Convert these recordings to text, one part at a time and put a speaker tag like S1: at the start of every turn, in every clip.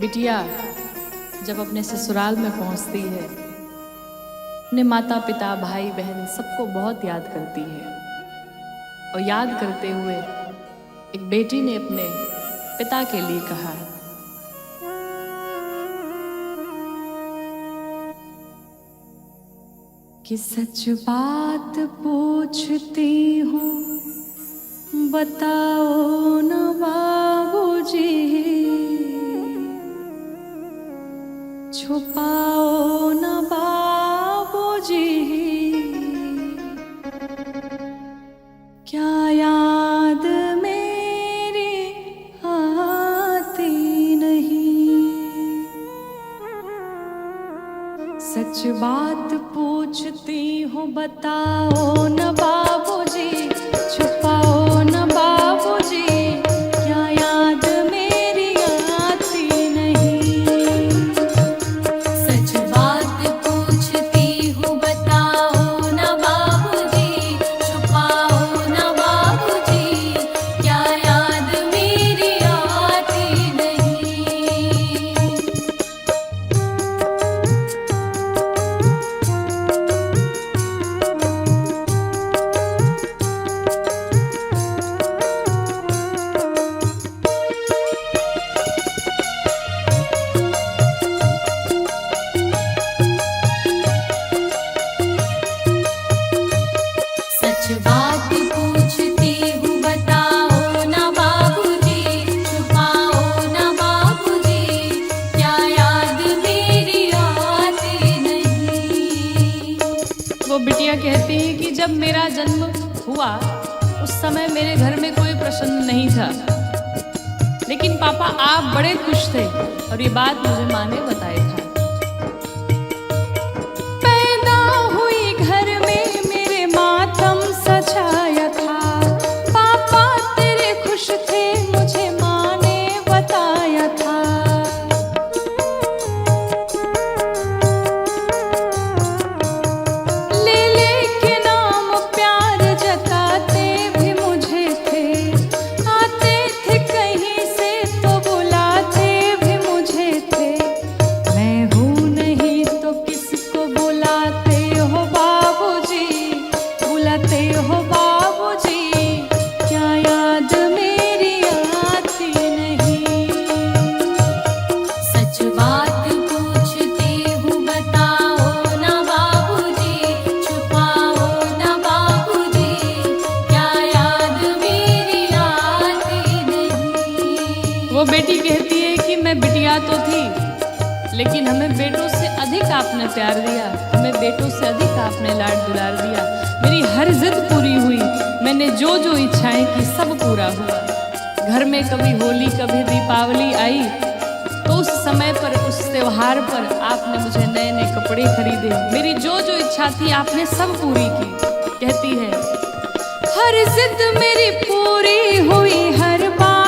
S1: बिटिया जब अपने ससुराल में पहुंचती है, अपने माता पिता भाई बहन सबको बहुत याद करती है। और याद करते हुए एक बेटी ने अपने पिता के लिए कहा, कि सच बात पूछती हूँ बताओ न बाबूजी, छुपाओ न बाबूजी, क्या याद मेरी आती नहीं। सच बात पूछती हूँ बताओ न बाबूजी, छुपाओ न बाबूजी, क्या याद मेरी आती नहीं। सच बात पूछती हूँ बताओ न बाबूजी, छुपाओ न बाबूजी, क्या याद मेरी आती नहीं। बात पूछती हूँ बताओ न बाबूजी, छुपाओ न बाबूजी, क्या याद मेरी आती नहीं। वो बिटिया कहती है कि जब मेरा जन्म हुआ उस समय मेरे घर में कोई प्रसन्न नहीं था, लेकिन पापा आप बड़े खुश थे और ये बात मुझे माँ ने बताया था। वो बेटी कहती है कि मैं बिटिया तो थी, लेकिन हमें बेटों से अधिक आपने प्यार दिया, हमें बेटों से अधिक आपने लाड दुलार दिया। मेरी हर जिद पूरी हुई, मैंने जो जो इच्छाएं की सब पूरा हुआ। घर में कभी होली कभी दीपावली आई तो उस समय पर, उस त्योहार पर आपने मुझे नए नए कपड़े खरीदे। मेरी जो जो इच्छा थी आपने सब पूरी की। कहती है हर जिद मेरी पूरी हुई, हर बात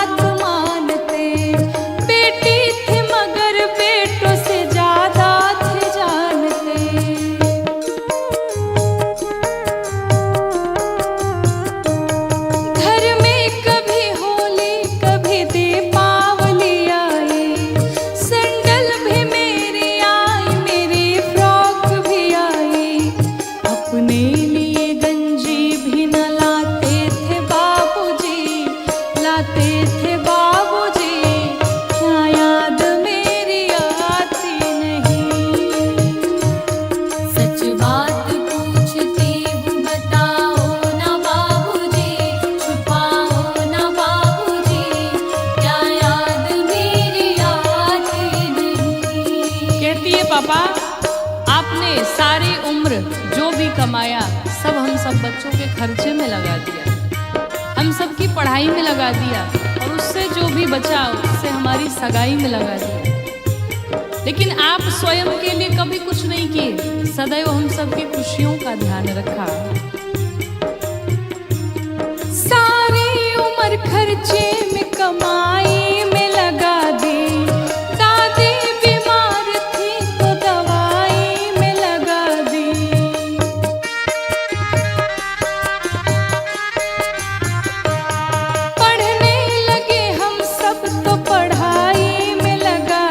S1: पापा आपने सारी उम्र जो भी कमाया सब हम सब बच्चों के खर्चे में लगा दिया, हम सब की पढ़ाई में लगा दिया, और उससे जो भी बचा उससे हमारी सगाई में लगा दिया। लेकिन आप स्वयं के लिए कभी कुछ नहीं किए, सदैव हम सबकी खुशियों का ध्यान रखा। सारी उम्र खर्चे में कमाई में लगा दी, पढ़ने लगे हम सब तो पढ़ाई में लगा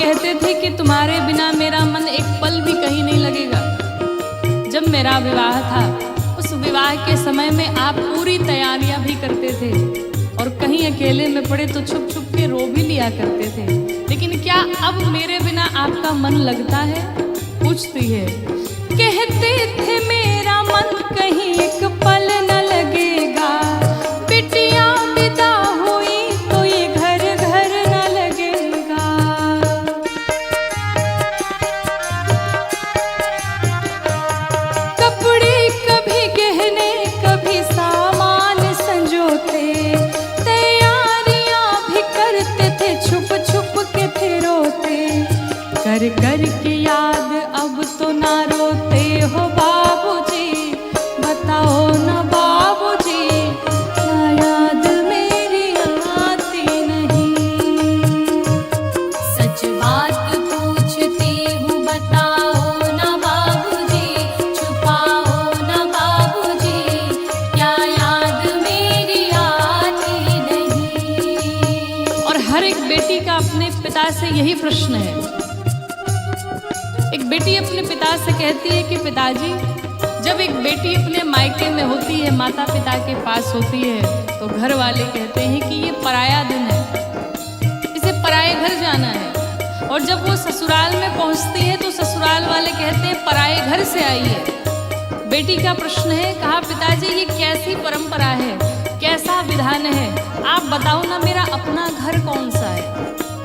S1: कहते थे कि तुम्हारे बिना मेरा मन एक पल भी कहीं नहीं लगेगा। जब मेरा विवाह था, उस विवाह के समय में आप पूरी तैयारियां भी करते थे और कहीं अकेले में पड़े तो छुप छुप के रो भी लिया करते थे। लेकिन क्या अब मेरे बिना आपका मन लगता है? पूछती है। कहते थे मेरा मन कहीं एक पल न लगेगा, बिटिया विदा हुई तो ये घर घर न लगेगा। कपड़े कभी गहने कभी सामान संजोते, तैयारियां भी करते थे छुप छुप के थे रोते। कर कर के याद अब तो ना रोते हो बाबूजी, बताओ ना बाबूजी, क्या याद मेरी आती नहीं।
S2: सच बात पूछती हूँ बताओ ना बाबूजी, छुपाओ ना बाबूजी, क्या याद मेरी आती नहीं।
S1: और हर एक बेटी का अपने पिता से यही प्रश्न है। एक बेटी अपने पिता से कहती है कि पिताजी, जब एक बेटी अपने मायके में होती है, माता पिता के पास होती है, तो घर वाले कहते हैं कि ये पराया दिन है, इसे पराए घर जाना है। और जब वो ससुराल में पहुंचती है तो ससुराल वाले कहते हैं पराए घर से आई है। बेटी का प्रश्न है, कहा पिताजी ये कैसी परंपरा है, कैसा विधान है, आप बताओ ना मेरा अपना घर कौन सा है।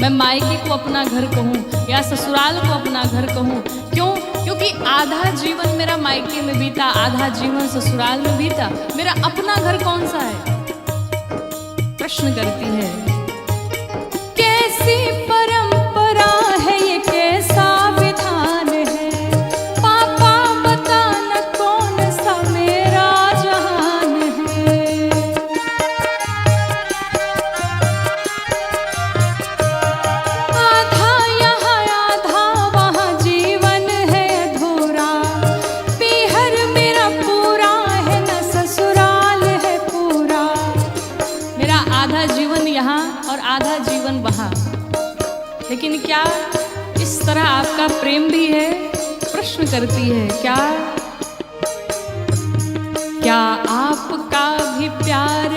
S1: मैं मायके को अपना घर कहूँ या ससुराल को अपना घर कहूँ? क्यों? क्योंकि आधा जीवन मेरा मायके में बीता, आधा जीवन ससुराल में बीता, मेरा अपना घर कौन सा है? प्रश्न करती है। कैसी परंपरा है ये, कैसा विधान है, पापा बताना कौन सा मेरा जहान है। आधा जीवन वहाँ, लेकिन क्या इस तरह आपका प्रेम भी है? प्रश्न करती है। क्या आपका भी प्यार